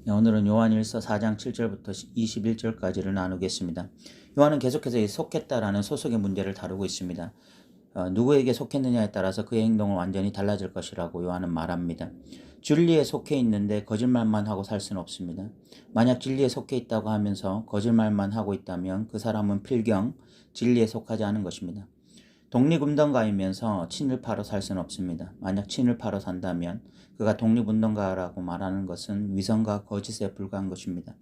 오늘은 요한일서 4장 7절부터 21절까지를 나누겠습니다. 요한은 계속해서 이 속했다라는 소속의 문제를 다루고 있습니다. 누구에게 속했느냐에 따라서 그의 행동은 완전히 달라질 것이라고 요한은 말합니다. 진리에 속해 있는데 거짓말만 하고 살 수는 없습니다. 만약 진리에 속해 있다고 하면서 거짓말만 하고 있다면 그 사람은 필경 진리에 속하지 않은 것입니다. 독립운동가이면서 친일파로 살 수는 없습니다. 만약 친일파로 산다면 그가 독립운동가라고 말하는 것은 위선과 거짓에 불과한 것입니다.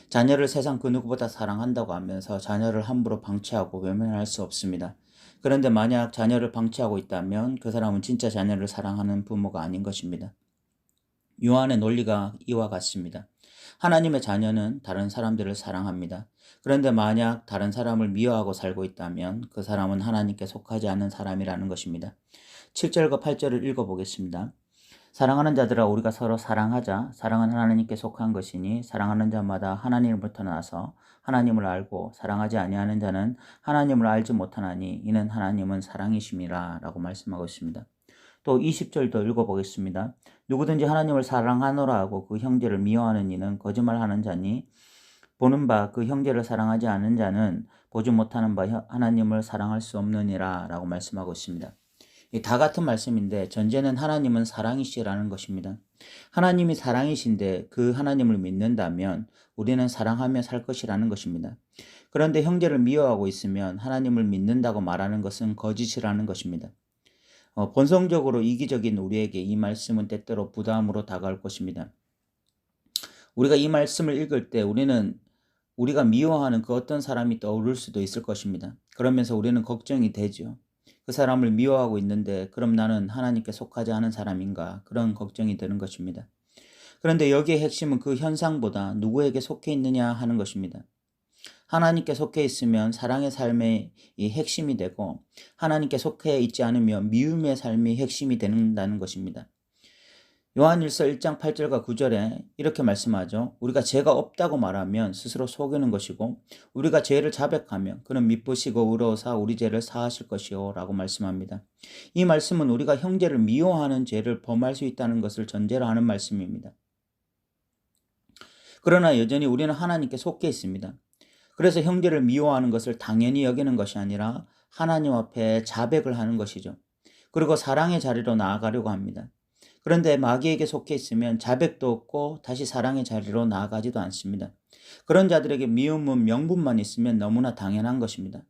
자녀를 세상 그 누구보다 사랑한다고 하면서 자녀를 함부로 방치하고 외면할 수 없습니다. 그런데 만약 자녀를 방치하고 있다면 그 사람은 진짜 자녀를 사랑하는 부모가 아닌 것입니다. 요한의 논리가 이와 같습니다. 하나님의 자녀는 다른 사람들을 사랑합니다. 그런데 만약 다른 사람을 미워하고 살고 있다면 그 사람은 하나님께 속하지 않는 사람이라는 것입니다. 7절과 8절을 읽어보겠습니다. 사랑하는 자들아 우리가 서로 사랑하자. 사랑은 하나님께 속한 것이니 사랑하는 자마다 하나님으로부터 나서 하나님을 알고 사랑하지 아니하는 자는 하나님을 알지 못하나니 이는 하나님은 사랑이심이라 라고 말씀하고 있습니다. 또 20절도 읽어보겠습니다. 누구든지 하나님을 사랑하노라 하고 그 형제를 미워하는 이는 거짓말하는 자니 보는 바 그 형제를 사랑하지 않는 자는 보지 못하는 바 하나님을 사랑할 수 없느니라 라고 말씀하고 있습니다. 다 같은 말씀인데 전제는 하나님은 사랑이시라는 것입니다. 하나님이 사랑이신데 그 하나님을 믿는다면 우리는 사랑하며 살 것이라는 것입니다. 그런데 형제를 미워하고 있으면 하나님을 믿는다고 말하는 것은 거짓이라는 것입니다. 본성적으로 이기적인 우리에게 이 말씀은 때때로 부담으로 다가올 것입니다. 우리가 이 말씀을 읽을 때 우리가 미워하는 그 어떤 사람이 떠오를 수도 있을 것입니다. 그러면서 우리는 걱정이 되죠. 그 사람을 미워하고 있는데 그럼 나는 하나님께 속하지 않은 사람인가? 그런 걱정이 되는 것입니다. 그런데 여기의 핵심은 그 현상보다 누구에게 속해 있느냐 하는 것입니다. 하나님께 속해 있으면 사랑의 삶의 이 핵심이 되고 하나님께 속해 있지 않으면 미움의 삶이 핵심이 된다는 것입니다. 요한일서 1장 8절과 9절에 이렇게 말씀하죠. 우리가 죄가 없다고 말하면 스스로 속이는 것이고 우리가 죄를 자백하면 그는 미쁘시고 의로우사 우리 죄를 사하실 것이요 라고 말씀합니다. 이 말씀은 우리가 형제를 미워하는 죄를 범할 수 있다는 것을 전제로 하는 말씀입니다. 그러나 여전히 우리는 하나님께 속해 있습니다. 그래서 형제를 미워하는 것을 당연히 여기는 것이 아니라 하나님 앞에 자백을 하는 것이죠. 그리고 사랑의 자리로 나아가려고 합니다. 그런데 마귀에게 속해 있으면 자백도 없고 다시 사랑의 자리로 나아가지도 않습니다. 그런 자들에게 미움은 명분만 있으면 너무나 당연한 것입니다.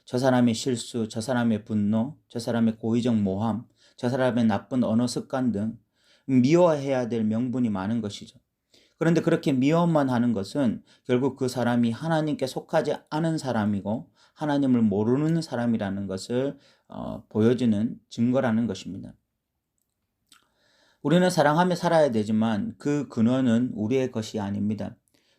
저 사람의 실수, 저 사람의 분노, 저 사람의 고의적 모함, 저 사람의 나쁜 언어 습관 등 미워해야 될 명분이 많은 것이죠. 그런데 그렇게 미워만 하는 것은 결국 그 사람이 하나님께 속하지 않은 사람이고 하나님을 모르는 사람이라는 것을 보여주는 증거라는 것입니다. 우리는 사랑하며 살아야 되지만 그 근원은 우리의 것이 아닙니다.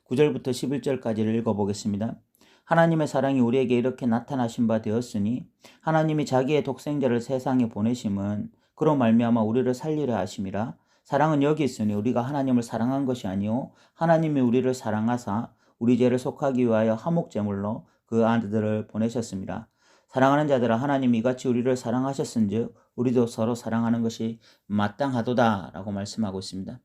9절부터 11절까지를 읽어보겠습니다. 하나님의 사랑이 우리에게 이렇게 나타나신 바 되었으니 하나님이 자기의 독생자를 세상에 보내심은 그로 말미암아 우리를 살리려 하심이라. 사랑은 여기 있으니 우리가 하나님을 사랑한 것이 아니요 하나님이 우리를 사랑하사 우리 죄를 속하기 위하여 화목제물로 그 아들을 보내셨습니다. 사랑하는 자들아 하나님이 이같이 우리를 사랑하셨은즉 우리도 서로 사랑하는 것이 마땅하도다 라고 말씀하고 있습니다.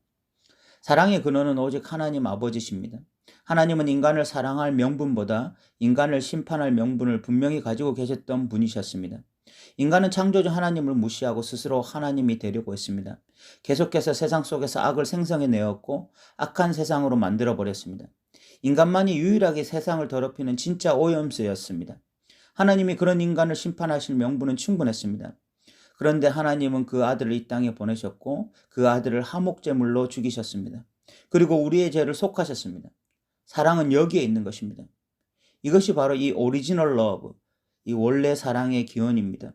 사랑의 근원은 오직 하나님 아버지십니다. 하나님은 인간을 사랑할 명분보다 인간을 심판할 명분을 분명히 가지고 계셨던 분이셨습니다. 인간은 창조주 하나님을 무시하고 스스로 하나님이 되려고 했습니다. 계속해서 세상 속에서 악을 생성해내었고 악한 세상으로 만들어버렸습니다. 인간만이 유일하게 세상을 더럽히는 진짜 오염수였습니다. 하나님이 그런 인간을 심판하실 명분은 충분했습니다. 그런데 하나님은 그 아들을 이 땅에 보내셨고 그 아들을 화목제물로 죽이셨습니다. 그리고 우리의 죄를 속하셨습니다. 사랑은 여기에 있는 것입니다. 이것이 바로 이 오리지널 러브, 이 원래 사랑의 기원입니다.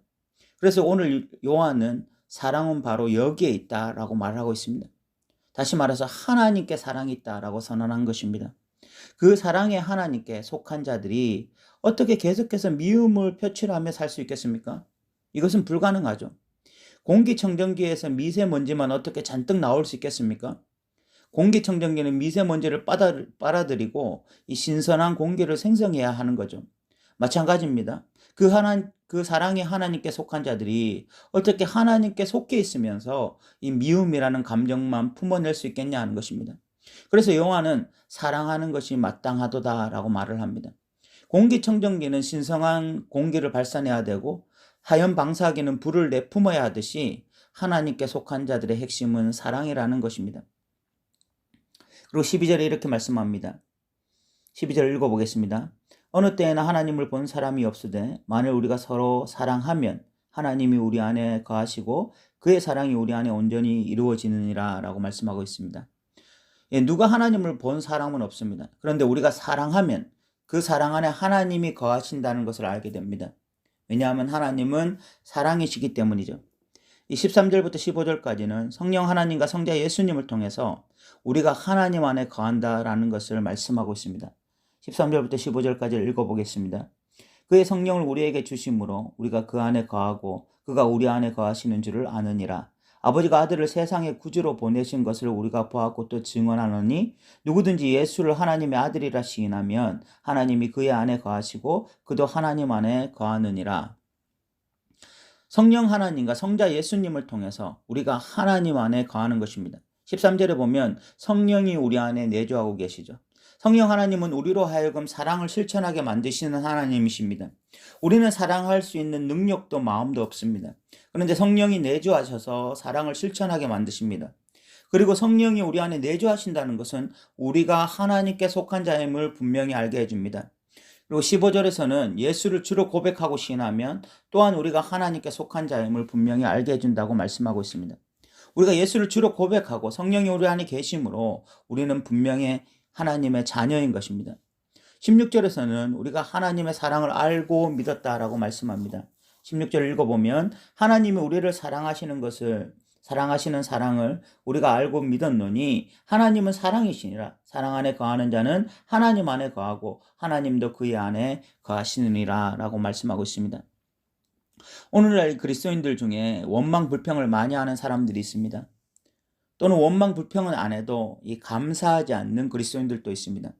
그래서 오늘 요한은 사랑은 바로 여기에 있다라고 말하고 있습니다. 다시 말해서 하나님께 사랑이 있다라고 선언한 것입니다. 그 사랑의 하나님께 속한 자들이 어떻게 계속해서 미움을 표출하며 살 수 있겠습니까? 이것은 불가능하죠. 공기청정기에서 미세먼지만 어떻게 잔뜩 나올 수 있겠습니까? 공기청정기는 미세먼지를 빨아들이고 이 신선한 공기를 생성해야 하는 거죠. 마찬가지입니다. 그 사랑의 하나님께 속한 자들이 어떻게 하나님께 속해 있으면서 이 미움이라는 감정만 품어낼 수 있겠냐 하는 것입니다. 그래서 여호와는 사랑하는 것이 마땅하도다라고 말을 합니다. 공기청정기는 신성한 공기를 발산해야 되고 하연 방사기는 불을 내뿜어야 하듯이 하나님께 속한 자들의 핵심은 사랑이라는 것입니다. 그리고 12절에 이렇게 말씀합니다. 12절 읽어보겠습니다. 어느 때에나 하나님을 본 사람이 없으되 만일 우리가 서로 사랑하면 하나님이 우리 안에 거하시고 그의 사랑이 우리 안에 온전히 이루어지느니라 라고 말씀하고 있습니다. 누가 하나님을 본 사람은 없습니다. 그런데 우리가 사랑하면 그 사랑 안에 하나님이 거하신다는 것을 알게 됩니다. 왜냐하면 하나님은 사랑이시기 때문이죠. 이 13절부터 15절까지는 성령 하나님과 성자 예수님을 통해서 우리가 하나님 안에 거한다라는 것을 말씀하고 있습니다. 13절부터 15절까지 읽어보겠습니다. 그의 성령을 우리에게 주심으로 우리가 그 안에 거하고 그가 우리 안에 거하시는 줄을 아느니라. 아버지가 아들을 세상의 구주로 보내신 것을 우리가 보았고 또 증언하노니 누구든지 예수를 하나님의 아들이라 시인하면 하나님이 그의 안에 거하시고 그도 하나님 안에 거하느니라. 성령 하나님과 성자 예수님을 통해서 우리가 하나님 안에 거하는 것입니다. 13절에 보면 성령이 우리 안에 내주하고 계시죠. 성령 하나님은 우리로 하여금 사랑을 실천하게 만드시는 하나님이십니다. 우리는 사랑할 수 있는 능력도 마음도 없습니다. 그런데 성령이 내주하셔서 사랑을 실천하게 만드십니다. 그리고 성령이 우리 안에 내주하신다는 것은 우리가 하나님께 속한 자임을 분명히 알게 해줍니다. 그리고 15절에서는 예수를 주로 고백하고 시인하면 또한 우리가 하나님께 속한 자임을 분명히 알게 해준다고 말씀하고 있습니다. 우리가 예수를 주로 고백하고 성령이 우리 안에 계심으로 우리는 분명히 하나님의 자녀인 것입니다. 16절에서는 우리가 하나님의 사랑을 알고 믿었다라고 말씀합니다. 16절 읽어보면 하나님이 우리를 사랑하시는 사랑을 우리가 알고 믿었노니 하나님은 사랑이시니라. 사랑 안에 거하는 자는 하나님 안에 거하고 하나님도 그의 안에 거하시느니라 라고 말씀하고 있습니다. 오늘날 그리스도인들 중에 원망 불평을 많이 하는 사람들이 있습니다. 또는 원망 불평은 안 해도 이 감사하지 않는 그리스도인들도 있습니다.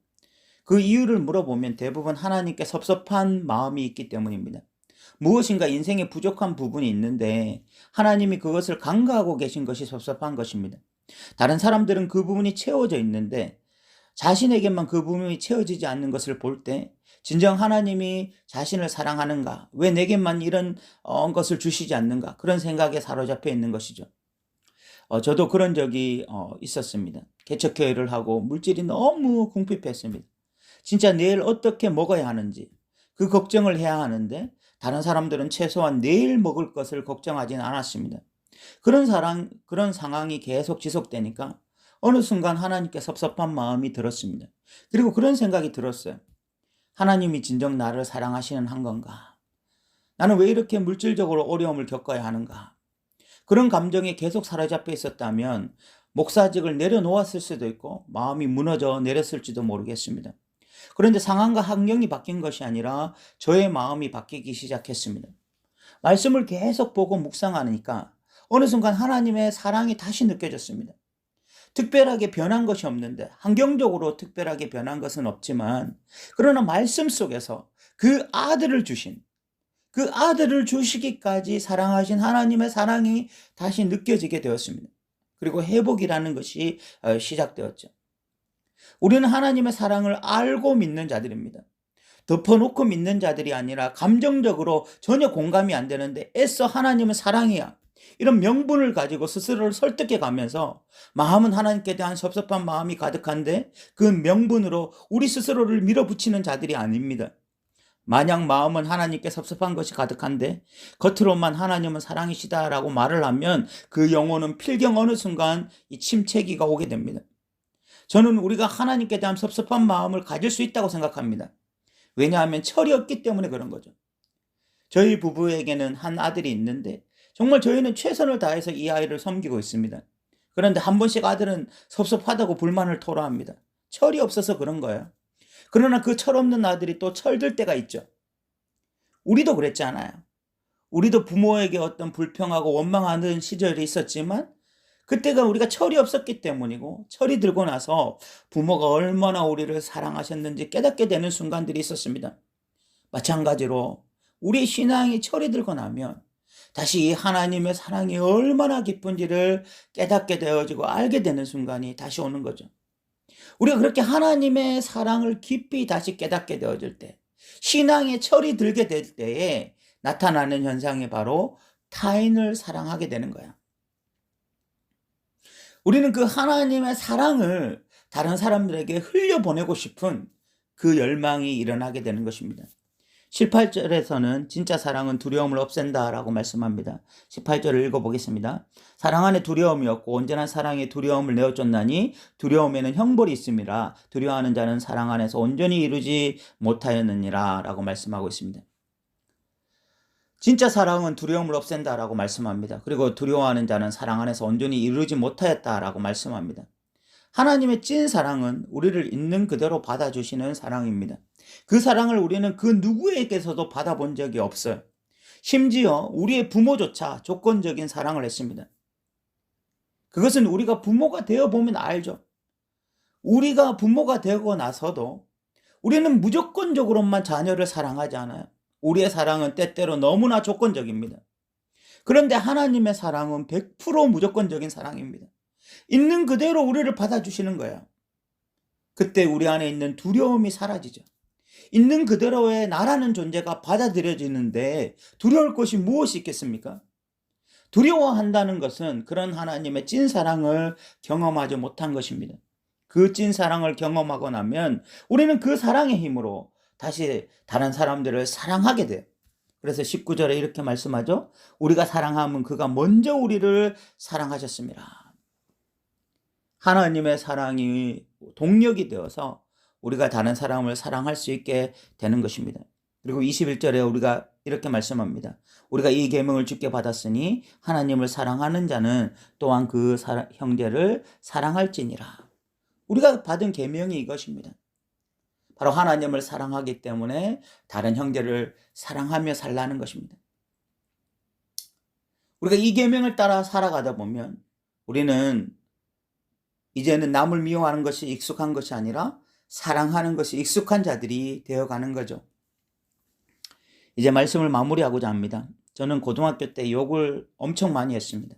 그 이유를 물어보면 대부분 하나님께 섭섭한 마음이 있기 때문입니다. 무엇인가 인생에 부족한 부분이 있는데 하나님이 그것을 간과하고 계신 것이 섭섭한 것입니다. 다른 사람들은 그 부분이 채워져 있는데 자신에게만 그 부분이 채워지지 않는 것을 볼 때 진정 하나님이 자신을 사랑하는가? 왜 내게만 이런 것을 주시지 않는가? 그런 생각에 사로잡혀 있는 것이죠. 저도 그런 적이 있었습니다. 개척교회를 하고 물질이 너무 궁핍했습니다. 진짜 내일 어떻게 먹어야 하는지 그 걱정을 해야 하는데 다른 사람들은 최소한 내일 먹을 것을 걱정하지는 않았습니다. 그런 상황이 계속 지속되니까 어느 순간 하나님께 섭섭한 마음이 들었습니다. 그리고 그런 생각이 들었어요. 하나님이 진정 나를 사랑하시는 한 건가? 나는 왜 이렇게 물질적으로 어려움을 겪어야 하는가? 그런 감정에 계속 사로잡혀 있었다면 목사직을 내려놓았을 수도 있고 마음이 무너져 내렸을지도 모르겠습니다. 그런데 상황과 환경이 바뀐 것이 아니라 저의 마음이 바뀌기 시작했습니다. 말씀을 계속 보고 묵상하니까 어느 순간 하나님의 사랑이 다시 느껴졌습니다. 특별하게 변한 것이 없는데 환경적으로 특별하게 변한 것은 없지만 그러나 말씀 속에서 그 아들을 주시기까지 사랑하신 하나님의 사랑이 다시 느껴지게 되었습니다. 그리고 회복이라는 것이 시작되었죠. 우리는 하나님의 사랑을 알고 믿는 자들입니다. 덮어놓고 믿는 자들이 아니라 감정적으로 전혀 공감이 안 되는데 애써 하나님은 사랑이야. 이런 명분을 가지고 스스로를 설득해 가면서 마음은 하나님께 대한 섭섭한 마음이 가득한데 그 명분으로 우리 스스로를 밀어붙이는 자들이 아닙니다. 만약 마음은 하나님께 섭섭한 것이 가득한데 겉으로만 하나님은 사랑이시다라고 말을 하면 그 영혼은 필경 어느 순간 이 침체기가 오게 됩니다. 저는 우리가 하나님께 대한 섭섭한 마음을 가질 수 있다고 생각합니다. 왜냐하면 철이 없기 때문에 그런 거죠. 저희 부부에게는 한 아들이 있는데 정말 저희는 최선을 다해서 이 아이를 섬기고 있습니다. 그런데 한 번씩 아들은 섭섭하다고 불만을 토로합니다. 철이 없어서 그런 거예요. 그러나 그 철없는 아들이 또 철들 때가 있죠. 우리도 그랬잖아요. 우리도 부모에게 어떤 불평하고 원망하는 시절이 있었지만 그때가 우리가 철이 없었기 때문이고 철이 들고 나서 부모가 얼마나 우리를 사랑하셨는지 깨닫게 되는 순간들이 있었습니다. 마찬가지로 우리 신앙이 철이 들고 나면 다시 이 하나님의 사랑이 얼마나 깊은지를 깨닫게 되어지고 알게 되는 순간이 다시 오는 거죠. 우리가 그렇게 하나님의 사랑을 깊이 다시 깨닫게 되어질 때, 신앙의 철이 들게 될 때에 나타나는 현상이 바로 타인을 사랑하게 되는 거야. 우리는 그 하나님의 사랑을 다른 사람들에게 흘려보내고 싶은 그 열망이 일어나게 되는 것입니다. 18절에서는 진짜 사랑은 두려움을 없앤다라고 말씀합니다. 18절을 읽어보겠습니다. 사랑 안에 두려움이 없고 온전한 사랑에 두려움을 내어쫓나니 두려움에는 형벌이 있음이라 두려워하는 자는 사랑 안에서 온전히 이루지 못하였느니라 라고 말씀하고 있습니다. 진짜 사랑은 두려움을 없앤다라고 말씀합니다. 그리고 두려워하는 자는 사랑 안에서 온전히 이루지 못하였다라고 말씀합니다. 하나님의 찐 사랑은 우리를 있는 그대로 받아주시는 사랑입니다. 그 사랑을 우리는 그 누구에게서도 받아본 적이 없어요. 심지어 우리의 부모조차 조건적인 사랑을 했습니다. 그것은 우리가 부모가 되어보면 알죠. 우리가 부모가 되고 나서도 우리는 무조건적으로만 자녀를 사랑하지 않아요. 우리의 사랑은 때때로 너무나 조건적입니다. 그런데 하나님의 사랑은 100% 무조건적인 사랑입니다. 있는 그대로 우리를 받아주시는 거예요. 그때 우리 안에 있는 두려움이 사라지죠. 있는 그대로의 나라는 존재가 받아들여지는데 두려울 것이 무엇이 있겠습니까? 두려워한다는 것은 그런 하나님의 찐 사랑을 경험하지 못한 것입니다. 그 찐 사랑을 경험하고 나면 우리는 그 사랑의 힘으로 다시 다른 사람들을 사랑하게 돼요. 그래서 19절에 이렇게 말씀하죠. 우리가 사랑하면 그가 먼저 우리를 사랑하셨습니다. 하나님의 사랑이 동력이 되어서 우리가 다른 사람을 사랑할 수 있게 되는 것입니다. 그리고 21절에 우리가 이렇게 말씀합니다. 우리가 이 계명을 주께 받았으니 하나님을 사랑하는 자는 또한 그 형제를 사랑할지니라. 우리가 받은 계명이 이것입니다. 바로 하나님을 사랑하기 때문에 다른 형제를 사랑하며 살라는 것입니다. 우리가 이 계명을 따라 살아가다 보면 우리는 이제는 남을 미워하는 것이 익숙한 것이 아니라 사랑하는 것이 익숙한 자들이 되어가는 거죠. 이제 말씀을 마무리하고자 합니다. 저는 고등학교 때 욕을 엄청 많이 했습니다.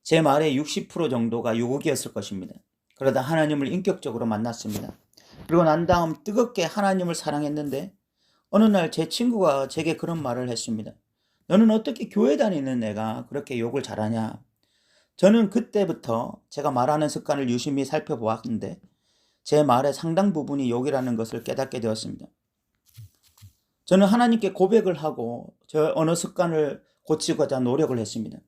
제 말의 60% 정도가 유혹이었을 것입니다. 그러다 하나님을 인격적으로 만났습니다. 그리고 난 다음 뜨겁게 하나님을 사랑했는데 어느 날 제 친구가 제게 그런 말을 했습니다. 너는 어떻게 교회 다니는 애가 그렇게 욕을 잘하냐? 저는 그때부터 제가 말하는 습관을 유심히 살펴보았는데 제 말의 상당 부분이 욕이라는 것을 깨닫게 되었습니다. 저는 하나님께 고백을 하고 저 언어 습관을 고치고자 노력을 했습니다.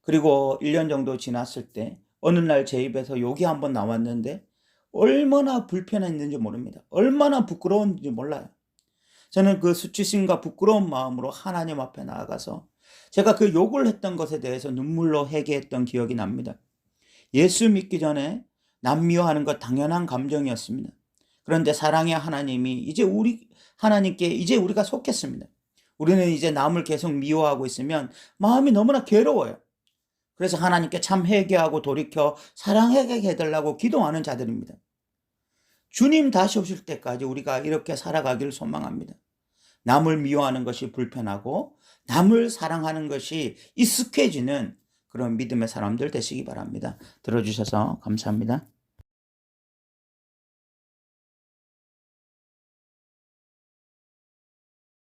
그리고 1년 정도 지났을 때 어느 날 제 입에서 욕이 한번 나왔는데 얼마나 불편했는지 모릅니다. 얼마나 부끄러운지 몰라요. 저는 그 수치심과 부끄러운 마음으로 하나님 앞에 나아가서 제가 그 욕을 했던 것에 대해서 눈물로 회개했던 기억이 납니다. 예수 믿기 전에 남 미워하는 것 당연한 감정이었습니다. 그런데 사랑의 하나님이 하나님께 이제 우리가 속했습니다. 우리는 이제 남을 계속 미워하고 있으면 마음이 너무나 괴로워요. 그래서 하나님께 참 회개하고 돌이켜 사랑하게 해달라고 기도하는 자들입니다. 주님 다시 오실 때까지 우리가 이렇게 살아가기를 소망합니다. 남을 미워하는 것이 불편하고 남을 사랑하는 것이 익숙해지는 그런 믿음의 사람들 되시기 바랍니다. 들어주셔서 감사합니다.